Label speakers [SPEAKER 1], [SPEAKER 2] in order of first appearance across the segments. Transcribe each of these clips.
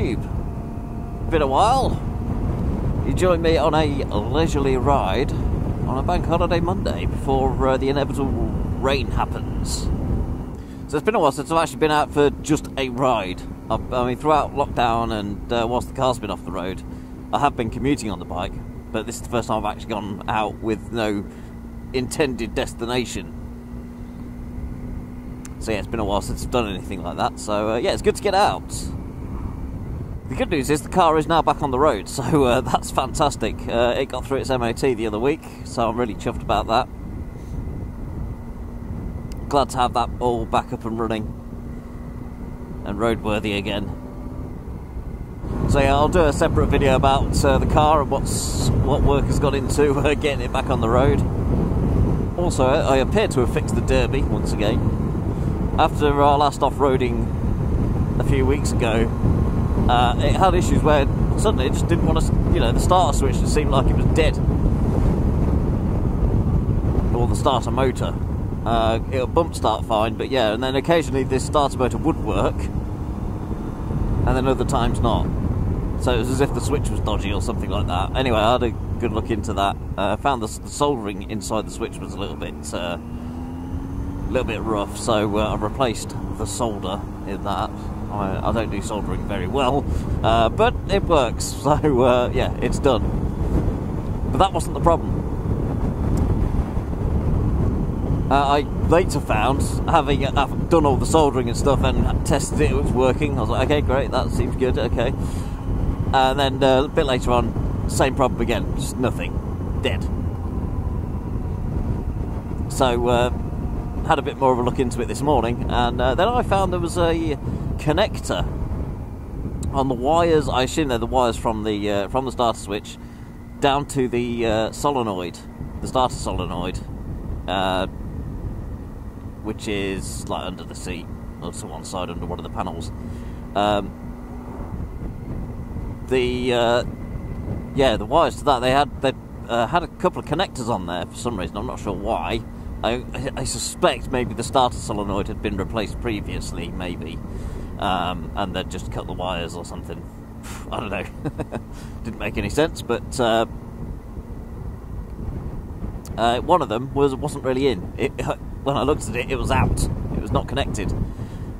[SPEAKER 1] YouTube. Been a while. You join me on a leisurely ride on a bank holiday Monday before the inevitable rain happens. So it's been a while since I've actually been out for just a ride. I mean, throughout lockdown and whilst the car's been off the road, I have been commuting on the bike, but this is the first time I've actually gone out with no intended destination. So yeah, it's been a while since I've done anything like that, so yeah, it's good to get out. The good news is the car is now back on the road, so that's fantastic. It got through its MOT the other week, so I'm really chuffed about that. Glad to have that all back up and running and roadworthy again. So yeah, I'll do a separate video about the car and what work has gone into getting it back on the road. Also, I appear to have fixed the Derbi once again. After our last off-roading a few weeks ago, it had issues where suddenly it just didn't want to, the starter switch just seemed like it was dead. Or the starter motor. It'll bump start fine, but yeah, and then occasionally this starter motor would work, and then other times not. So it was as if the switch was dodgy or something like that. Anyway, I had a good look into that. Found the soldering inside the switch was a little bit rough, so I replaced the solder in that. I don't do soldering very well, but it works, so yeah, it's done. But that wasn't the problem. I later found, having done all the soldering and stuff and tested it was working, I was like, okay, great, that seems good, okay. And then a bit later on, same problem again, just nothing, dead. So, had a bit more of a look into it this morning, and then I found there was a connector on the wires. I assume they're the wires from the starter switch down to the solenoid, the starter solenoid, which is like under the seat or to one side under one of the panels. The wires to that, they had a couple of connectors on there for some reason. I'm not sure why. I suspect maybe the starter solenoid had been replaced previously, maybe, and they'd just cut the wires or something. I don't know. Didn't make any sense, but one of them wasn't really in. When I looked at it, it was out. It was not connected.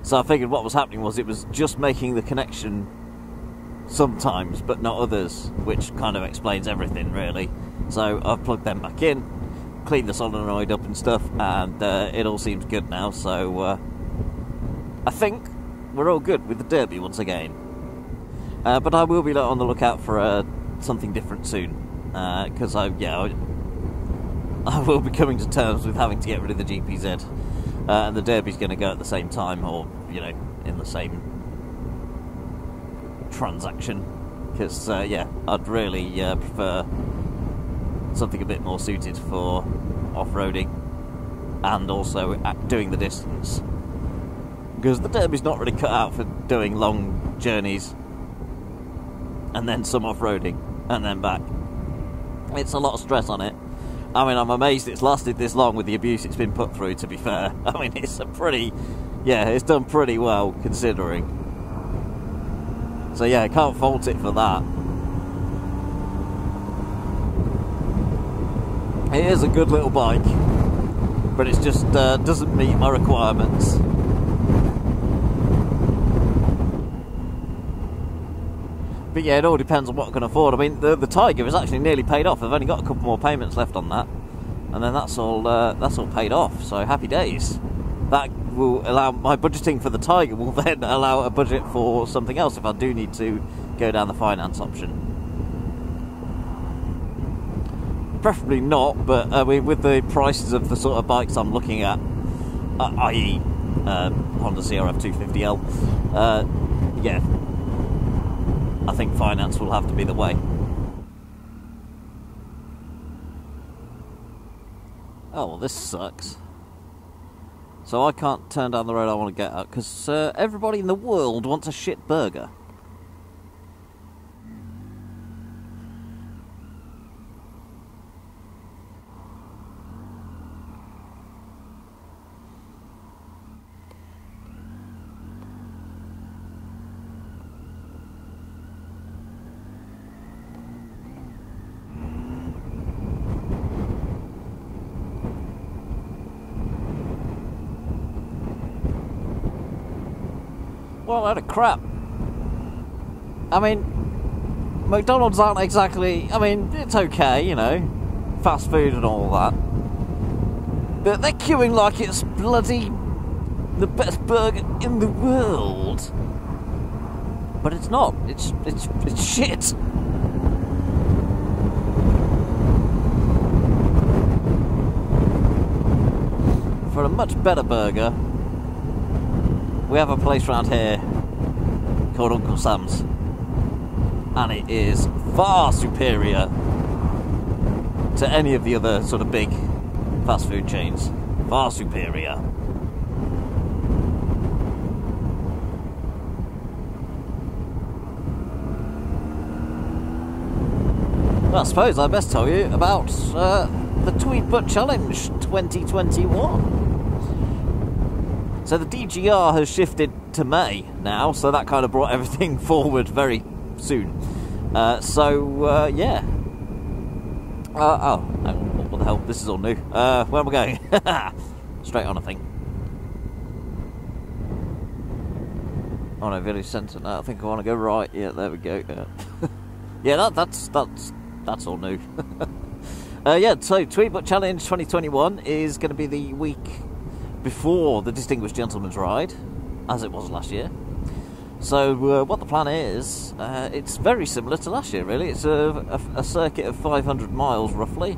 [SPEAKER 1] So I figured what was happening was it was just making the connection sometimes, but not others, which kind of explains everything, really. So I've plugged them back in, cleaned the solenoid up and stuff, and it all seems good now, so I think we're all good with the Derbi once again. But I will be on the lookout for something different soon, because I will be coming to terms with having to get rid of the GPZ, and the Derbi's going to go at the same time, or in the same transaction, because I'd really prefer something a bit more suited for off-roading and also doing the distance, because the Derbi's not really cut out for doing long journeys and then some off-roading and then back. It's a lot of stress on it. I mean, I'm amazed it's lasted this long with the abuse it's been put through, to be fair. I mean, it's it's done pretty well considering. So yeah, I can't fault it for that. It is a good little bike, but it just doesn't meet my requirements. But yeah, it all depends on what I can afford. I mean, the Tiger is actually nearly paid off. I've only got a couple more payments left on that, and then that's all paid off. So happy days. That will allow my budgeting for the Tiger will then allow a budget for something else if I do need to go down the finance option. Preferably not, but with the prices of the sort of bikes I'm looking at, i.e. Honda CRF 250L, yeah, I think finance will have to be the way. Oh, well, this sucks. So I can't turn down the road I want to get at, because everybody in the world wants a shit burger. What a load of crap. I mean, McDonald's aren't exactly... I mean, it's okay, you know, fast food and all that. But they're queuing like it's bloody the best burger in the world. But it's not. It's shit. For a much better burger, we have a place around here called Uncle Sam's, and it is far superior to any of the other sort of big fast food chains. Far superior. Well, I suppose I best tell you about the Tweed Butt Challenge 2021. So the DGR has shifted to May now, so that kind of brought everything forward very soon. Yeah. Oh, what the hell? This is all new. Where am I going? Straight on, I think. Oh no, village centre. No, I think I want to go right. Yeah, there we go. Yeah, that's all new. Yeah, so Tweed Butt Challenge 2021 is going to be the week before the Distinguished Gentleman's Ride, as it was last year. So what the plan is, it's very similar to last year, really. It's a circuit of 500 miles, roughly,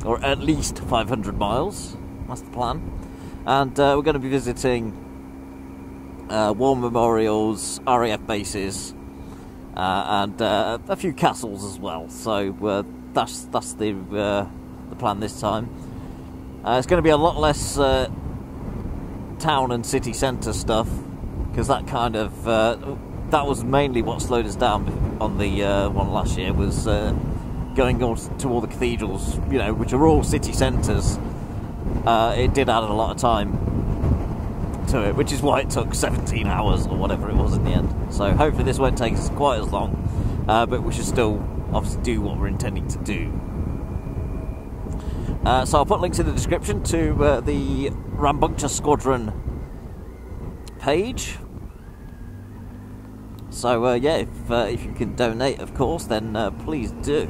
[SPEAKER 1] or at least 500 miles. That's the plan. And we're going to be visiting war memorials, RAF bases, and a few castles as well. So that's the plan this time. It's going to be a lot less town and city centre stuff, because that kind of that was mainly what slowed us down on the one last year, was going to all the cathedrals, you know, which are all city centres. It did add a lot of time to it, which is why it took 17 hours or whatever it was in the end. So hopefully this won't take us quite as long, but we should still obviously do what we're intending to do. So I'll put links in the description to the Rambunctious Squadron page. So yeah, if you can donate, of course, then please do.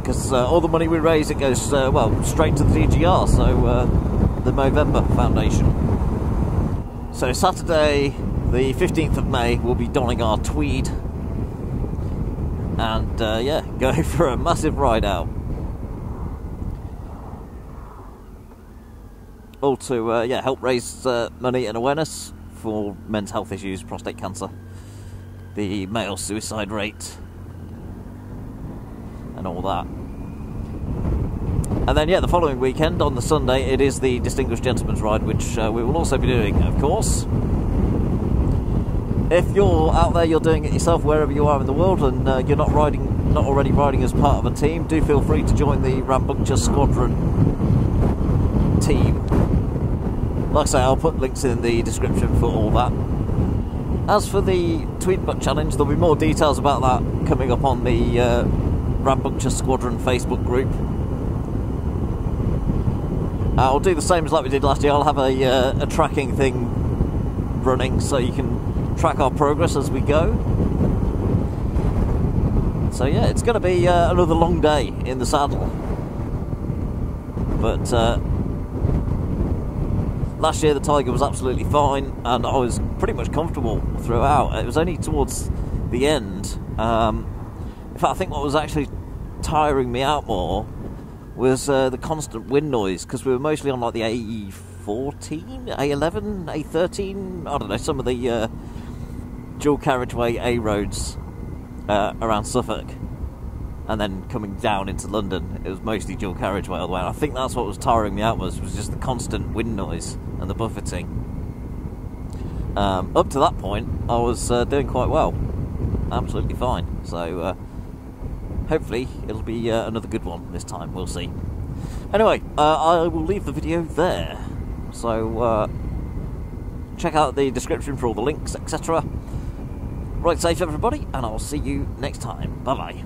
[SPEAKER 1] Because all the money we raise, it goes well straight to the DGR, so the Movember Foundation. So Saturday, the 15th of May, we'll be donning our tweed, and yeah, go for a massive ride out. All to yeah, help raise money and awareness for men's health issues, prostate cancer, the male suicide rate, and all that. And then yeah, the following weekend, on the Sunday, it is the Distinguished Gentleman's Ride, which we will also be doing, of course. If you're out there, you're doing it yourself wherever you are in the world, and you're not already riding as part of a team, do feel free to join the Rambunctious Squadron team. Like I say, I'll put links in the description for all that. As for the Tweed Butt Challenge, there'll be more details about that coming up on the Rambunctious Squadron Facebook group. I'll do the same as like we did last year. I'll have a tracking thing running, so you can track our progress as we go. So yeah, it's going to be another long day in the saddle. But last year the Tiger was absolutely fine, and I was pretty much comfortable throughout. It was only towards the end. In fact, I think what was actually tiring me out more was the constant wind noise, because we were mostly on like the A14, A11, A13, I don't know, some of the dual carriageway A roads around Suffolk, and then coming down into London, it was mostly dual carriageway all the way. And I think that's what was tiring me out, was just the constant wind noise and the buffeting. Up to that point, I was doing quite well, absolutely fine. So hopefully it'll be another good one this time, we'll see. Anyway, I will leave the video there. So check out the description for all the links, etc. Ride safe, everybody, and I'll see you next time. Bye-bye.